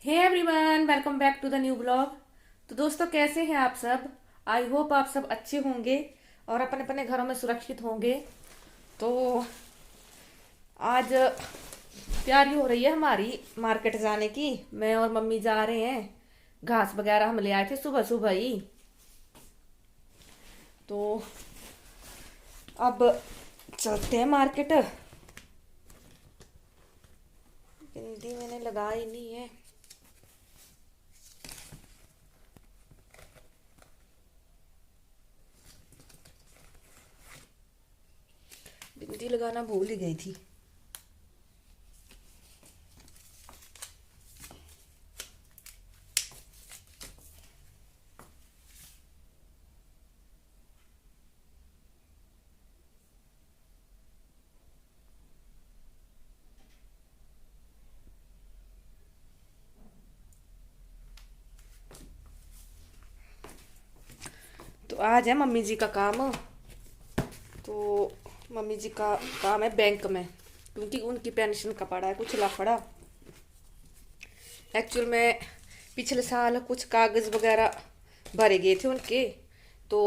Hey everyone, welcome back to the new blog. तो दोस्तों, कैसे हैं आप सब? आई होप आप सब अच्छे होंगे और अपने अपने घरों में सुरक्षित होंगे। तो आज तैयारी हो रही है हमारी मार्केट जाने की। मैं और मम्मी जा रहे हैं। घास वगैरह हम ले आए थे सुबह सुबह ही। तो अब चलते हैं मार्केट। बिंदी मैंने लगाई नहीं है। बिंदी लगाना भूल ही गई थी। तो आज है मम्मी जी का काम। तो मम्मी जी का काम है बैंक में, क्योंकि उनकी पेंशन का पड़ा है कुछ लफड़ा। एक्चुअल में पिछले साल कुछ कागज वगैरह भरे गए थे उनके। तो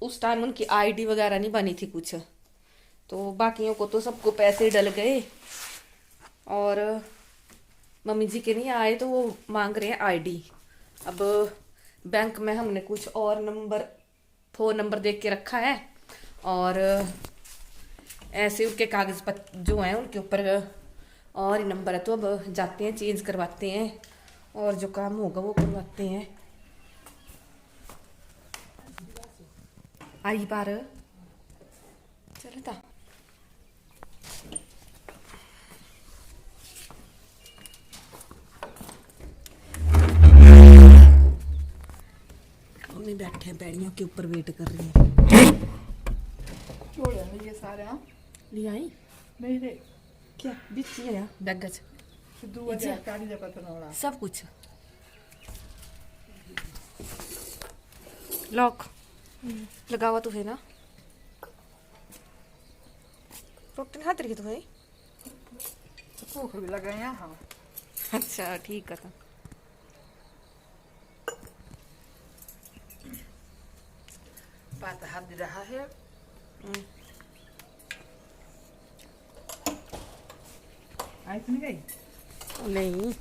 उस टाइम उनकी आईडी वगैरह नहीं बनी थी कुछ। तो बाकियों को तो सबको पैसे डल गए। और मम्मी जी के नहीं आए तो वो मांग रहे हैं आईडी। अब बैंक में हमने कुछ और नंबर, फ़ोन नंबर देख के रखा है। और ऐसे उनके कागज पत्र जो हैं उनके ऊपर और ही नंबर है। तो अब जाते हैं, चेंज करवाते हैं और जो काम होगा वो करवाते हैं। आई बार चलता मम्मी बैठे हैं पैड़ियों के ऊपर, वेट कर रही हैं। छोड़े हैं ये सारे। हाँ ले आई नहीं रे क्या बिच है बैगज सिद्धू वजह काली जगह तो नवड़ा सब कुछ लॉक लगा हुआ तो है ना। प्रोटीन हाथ रखी तो है। भूख भी लगे हैं। हाँ अच्छा ठीक है। था बात हाथ रहा है। आई तो नहीं गई। नहीं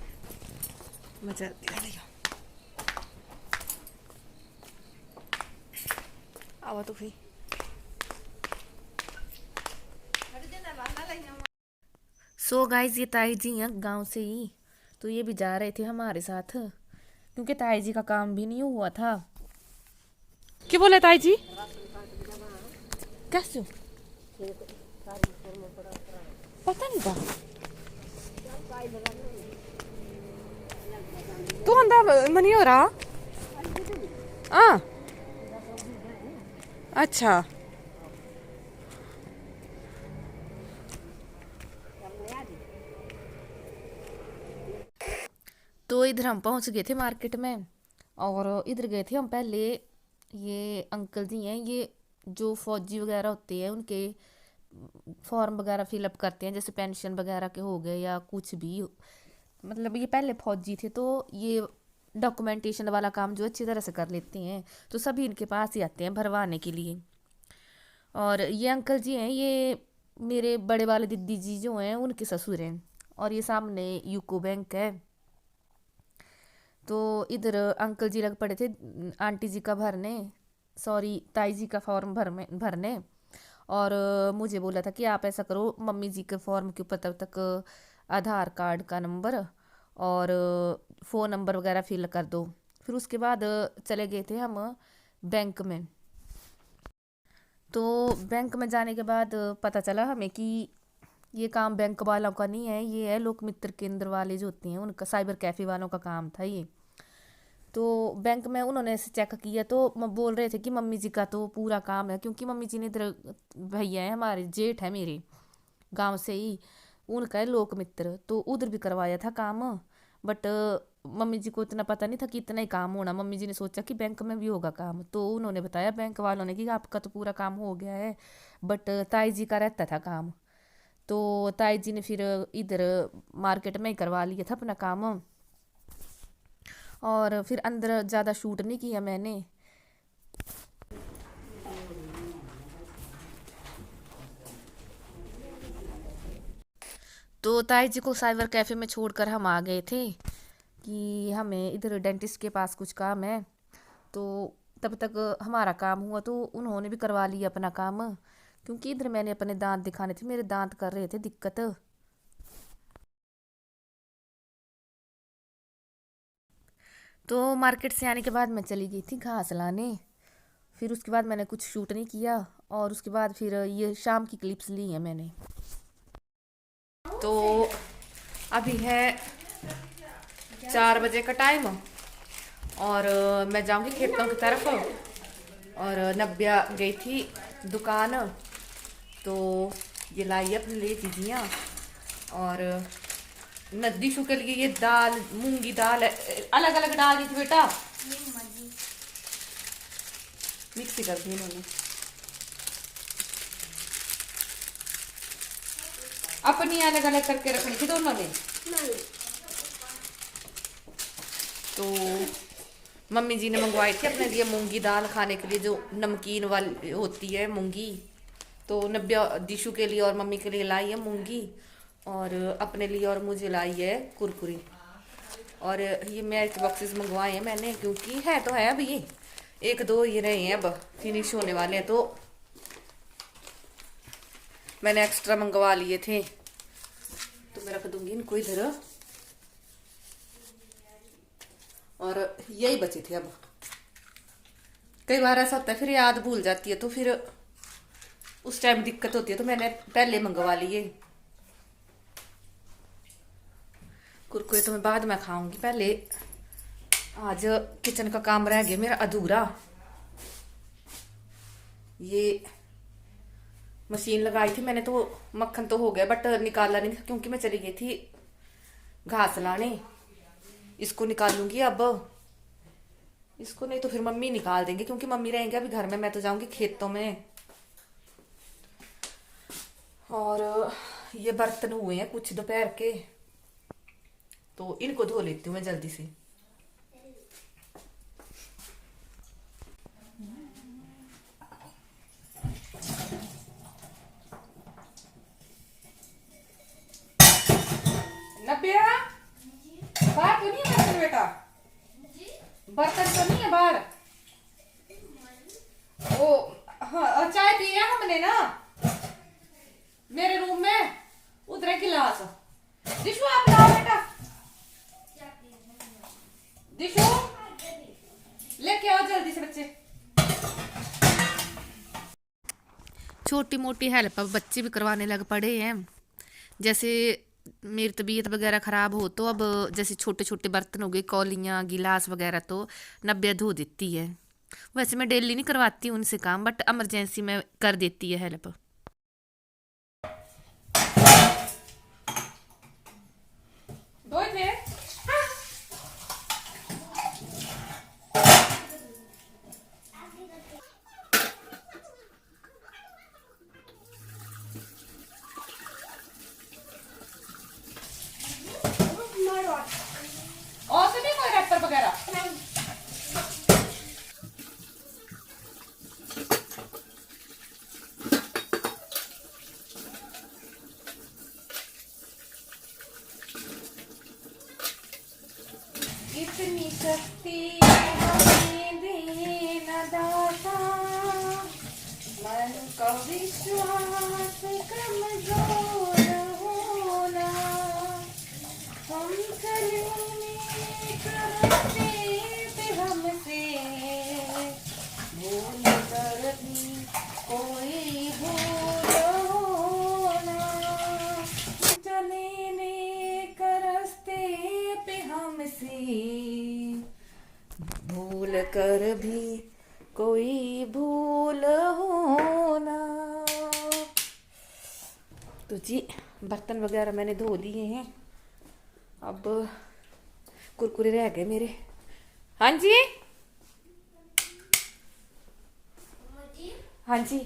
मजा आती है। आवा तो फिर सो गाइस, ये ताई जी हैं गांव से ही। तो ये भी जा रहे थे हमारे साथ, क्योंकि ताई जी का काम भी नहीं हुआ था। क्या बोले ताई जी? कैसे? पता नहीं था। तू अंदा मनी हो रहा? हाँ अच्छा। तो इधर हम पहुंच गए थे मार्केट में। और इधर गए थे हम पहले। ये अंकल जी हैं, ये जो फौजी वगैरह होते हैं उनके फॉर्म वगैरह फिलअप करते हैं, जैसे पेंशन वगैरह के हो गए या कुछ भी। मतलब ये पहले फौजी थे, तो ये डॉक्यूमेंटेशन वाला काम जो अच्छी तरह से कर लेते हैं। तो सभी इनके पास ही आते हैं भरवाने के लिए। और ये अंकल जी हैं, ये मेरे बड़े वाले दीदी जी जो हैं उनके ससुर हैं। और ये सामने यूको बैंक है। तो इधर अंकल जी लग पड़े थे आंटी जी का भरने, सॉरी ताई जी का फॉर्म भरने। और मुझे बोला था कि आप ऐसा करो, मम्मी जी के फॉर्म के ऊपर तब तक आधार कार्ड का नंबर और फ़ोन नंबर वगैरह फिल कर दो। फिर उसके बाद चले गए थे हम बैंक में। तो बैंक में जाने के बाद पता चला हमें कि ये काम बैंक वालों का नहीं है, ये है लोक मित्र केंद्र वाले जो होते हैं उनका, साइबर कैफ़े वालों का काम था ये। तो बैंक में उन्होंने ऐसे चेक किया तो बोल रहे थे कि मम्मी जी का तो पूरा काम है, क्योंकि मम्मी जी ने इधर भैया है हमारे, जेठ है मेरे गांव से ही, उनका है लोक मित्र, तो उधर भी करवाया था काम। बट मम्मी जी को इतना पता नहीं था कि इतना ही काम होना। मम्मी जी ने सोचा कि बैंक में भी होगा काम, तो उन्होंने बताया बैंक वालों ने कि आपका तो पूरा काम हो गया है, बट ताई जी का रहता था काम। तो ताई जी ने फिर इधर मार्केट में ही करवा लिया था अपना काम। और फिर अंदर ज़्यादा शूट नहीं किया मैंने। तो ताई जी को साइबर कैफ़े में छोड़कर हम आ गए थे कि हमें इधर डेंटिस्ट के पास कुछ काम है। तो तब तक हमारा काम हुआ तो उन्होंने भी करवा लिया अपना काम, क्योंकि इधर मैंने अपने दांत दिखाने थे, मेरे दांत कर रहे थे दिक्कत। तो मार्केट से आने के बाद मैं चली गई थी घास लाने। फिर उसके बाद मैंने कुछ शूट नहीं किया, और उसके बाद फिर ये शाम की क्लिप्स ली हैं मैंने। तो अभी है 4 बजे का टाइम, और मैं जाऊंगी खेतों की तरफ। और नब्या गई थी दुकान, तो ये लाई अपने लिए चीजियाँ। और नद्दीशु के लिए ये दाल, मूंगी दाल अलग अलग डाल दी थी बेटा, मिक्सी कर दी इन्होंने। अपनी अलग अलग करके रखनी थी दोनों ने। तो मम्मी जी ने मंगवाई थी अपने लिए मूंगी दाल खाने के लिए, जो नमकीन वाली होती है मूंगी। तो नब्या दिशु के लिए और मम्मी के लिए लाई है मूंगी, और अपने लिए और मुझे लाई है कुरकुरी। और ये मैच बॉक्सेस मंगवाए हैं मैंने, क्योंकि है तो है अभी ये 1-2 ये रहे हैं, अब फिनिश होने वाले हैं। तो मैंने एक्स्ट्रा मंगवा लिए थे, तो मैं रख दूंगी इनको इधर। और यही बचे थे। अब कई बार ऐसा होता है फिर याद भूल जाती है, तो फिर उस टाइम दिक्कत होती है, तो मैंने पहले मंगवा लिए। कुरकुरे तो मैं बाद में खाऊंगी, पहले आज किचन का काम रह गया मेरा अधूरा। ये मशीन लगाई थी मैंने, तो मक्खन तो हो गया, बट निकाला नहीं था क्योंकि मैं चली गई थी घास लाने। इसको निकालूंगी अब, इसको नहीं तो फिर मम्मी निकाल देंगे, क्योंकि मम्मी रहेंगे अभी घर में, मैं तो जाऊंगी खेतों में। और ये बर्तन हुए हैं कुछ दोपहर के, तो इनको धो लेती हूँ मैं जल्दी से। नब्या, बाहर तो नहीं है बर्तन बेटा? बर्तन तो नहीं है बाहर? ओ हाँ, चाय पिया हमने ना मेरे रूम में, उधर है गिलास। दिशु आप लाओ बेटा, दिशु लेके आओ जल्दी से बच्चे। छोटी मोटी हेल्प अब बच्चे भी करवाने लग पड़े हैं। जैसे मेरी तबीयत वगैरह ख़राब हो, तो अब जैसे छोटे छोटे बर्तन हो गए, कौलियाँ गिलास वगैरह, तो नब्या धो देती है। वैसे मैं डेली नहीं करवाती हूँ उनसे काम, बट इमरजेंसी में कर देती है हेल्प। और से नहीं कोई रैपर वगैरह? इतनी शक्ति हमें देना दाता, मन का विश्वास कमजोर होना, हम करेंगे करते थे हमसे, भूल कर भी कोई भूल होना, चलेने का रास्ते पे हमसे, भूल कर भी कोई भूल होना। तो जी बर्तन वगैरह मैंने धो दिए हैं, अब कुरकुरे रह गए मेरे। हाँ जी, हाँ जी,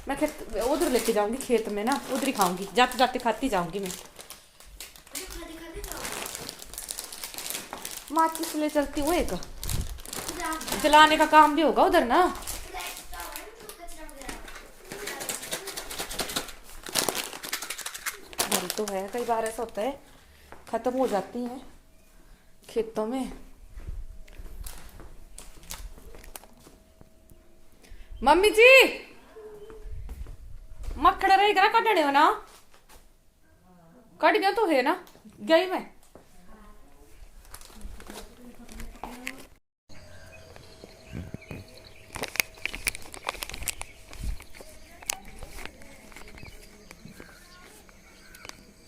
मैं खेत उधर लेके जाऊंगी, खेत में ना उधर ही खाऊंगी, जाते जाते खाती जाऊंगी मैं। माचिस ले चलती हूँ एक, जलाने का काम भी होगा उधर ना। घर तो है, कई बार ऐसा होता है खत्म हो जाती हैं खेतों में। मम्मी जी मक्खड़ रहेगा कटने हो ना, कट गया तो है ना, गई मैं।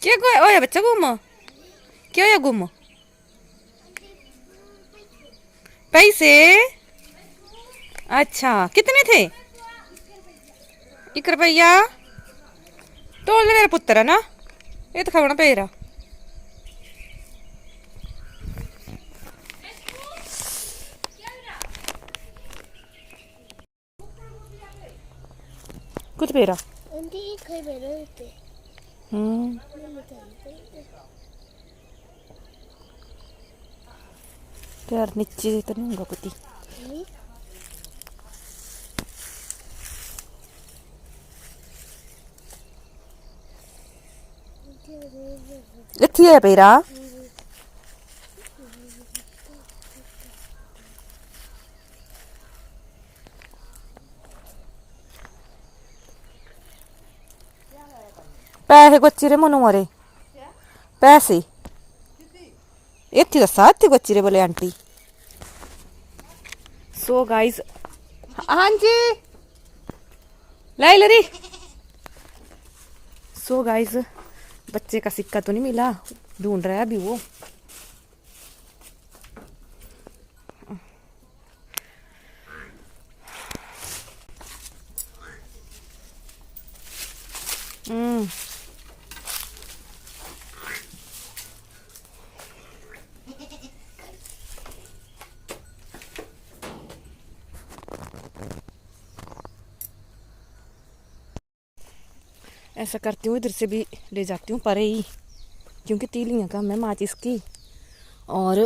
क्या ओए बच्चा गुम, क्या होया गुम? पैसे? अच्छा कितने थे? 1 रुपया तोड़ ले मेरा पुत्र है ना, ये तो खाना पेरा। कुछ पेरा यार नीचे तो नहीं होगा कुछ। इतनी है पेरा। पैसे कोच्ची रे मनु मरे पैसे इतनी दसा इतनी कोच्ची रे बोले आंटी। सो गाइस हाँ जी लाई लरी। सो गाइस बच्चे का सिक्का तो नहीं मिला, ढूंढ रहा है अभी वो। ऐसा करती हूँ इधर से भी ले जाती हूँ परे ही, क्योंकि तीलियाँ कम है माचिस की, और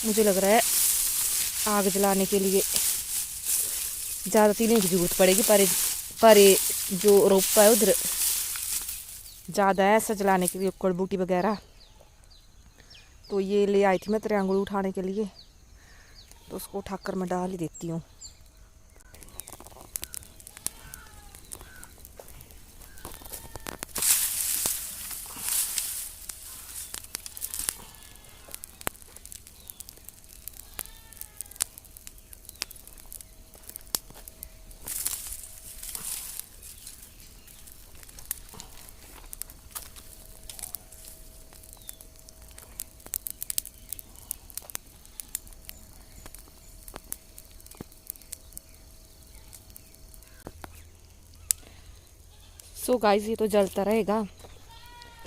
मुझे लग रहा है आग जलाने के लिए ज़्यादा तीलियों की जरूरत पड़ेगी। परे जो रोपा है उधर ज़्यादा है ऐसा जलाने के लिए कड़बूटी वगैरह। तो ये ले आई थी मैं त्रियांगुल उठाने के लिए, तो उसको उठाकर मैं डाल ही देती हूँ। सो गाइस ये तो जलता रहेगा।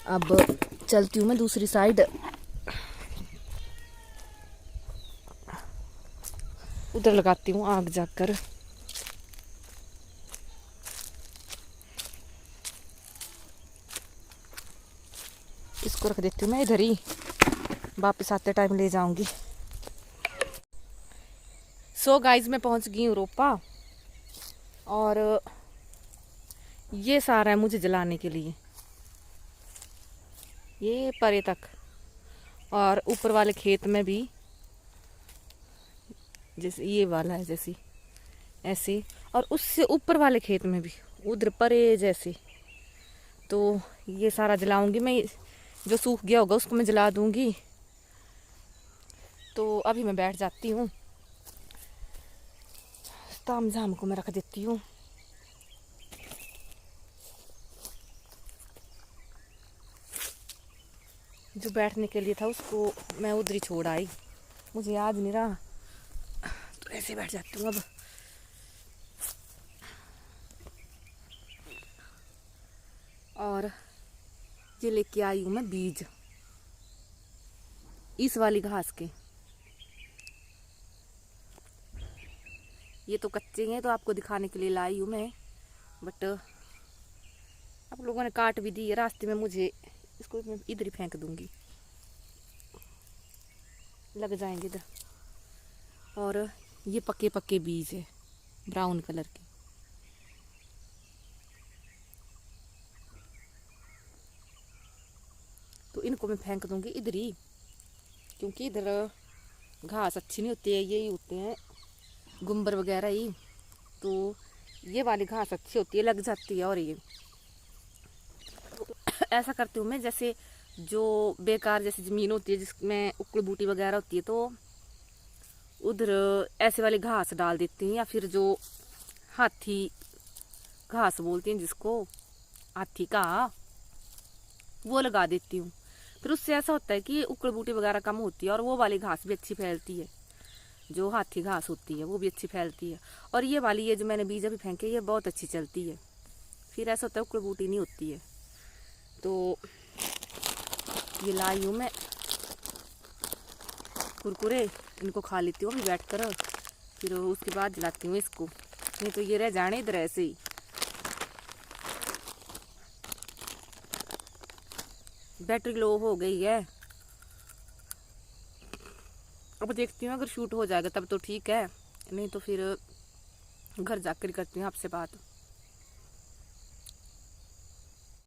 अब चलती हूँ मैं दूसरी साइड, उधर लगाती हूँ आग जाकर। इसको रख देती हूँ मैं इधर ही, वापस आते टाइम ले जाऊंगी। सो गाइस मैं पहुंच गई हूँ रोपा, और ये सारा है मुझे जलाने के लिए, ये परे तक, और ऊपर वाले खेत में भी जैसे ये वाला है जैसे ऐसे, और उससे ऊपर वाले खेत में भी उधर परे जैसे। तो ये सारा जलाऊंगी मैं, जो सूख गया होगा उसको मैं जला दूंगी। तो अभी मैं बैठ जाती हूँ, ताम झाम को मैं रख देती हूँ। जो बैठने के लिए था उसको मैं उधर ही छोड़ आई, मुझे याद नहीं रहा, तो ऐसे बैठ जाती हूँ अब। और ये लेके आई हूँ मैं बीज इस वाली घास के। ये तो कच्चे हैं तो आपको दिखाने के लिए लाई हूँ मैं, बट आप लोगों ने काट भी दी है रास्ते में, मुझे इसको मैं इधर ही फेंक दूंगी। लग जाएंगे इधर। और ये पके पके बीज है ब्राउन कलर के। तो इनको मैं फेंक दूंगी इधर ही, क्योंकि इधर घास अच्छी नहीं होती है, यही होते हैं गुम्बर वगैरह ही। तो ये वाली घास अच्छी होती है, लग जाती है। और ये ऐसा करती हूँ मैं, जैसे जो बेकार जैसी ज़मीन होती है जिसमें उकड़ बूटी वगैरह होती है, तो उधर ऐसे वाली घास डाल देती हैं, या फिर जो हाथी घास बोलते हैं जिसको, हाथी का, वो लगा देती हूँ। फिर उससे ऐसा होता है कि उकड़ बूटी वगैरह कम होती है और वो वाली घास भी अच्छी फैलती है, जो हाथी घास होती है वो भी अच्छी फैलती है। और ये वाली, ये जो मैंने बीज अभी फेंके, ये बहुत अच्छी चलती है। फिर ऐसा होता है उकड़ बूटी नहीं होती है। तो ये लाई हूँ मैं कुरकुरे, इनको खा लेती हूँ अभी बैठ कर, फिर उसके बाद जलाती हूँ इसको, नहीं तो ये रह जाने इधर ऐसे ही। बैटरी लो हो गई है, अब देखती हूँ अगर शूट हो जाएगा तब तो ठीक है, नहीं तो फिर घर जाकर करती हूँ आपसे बात।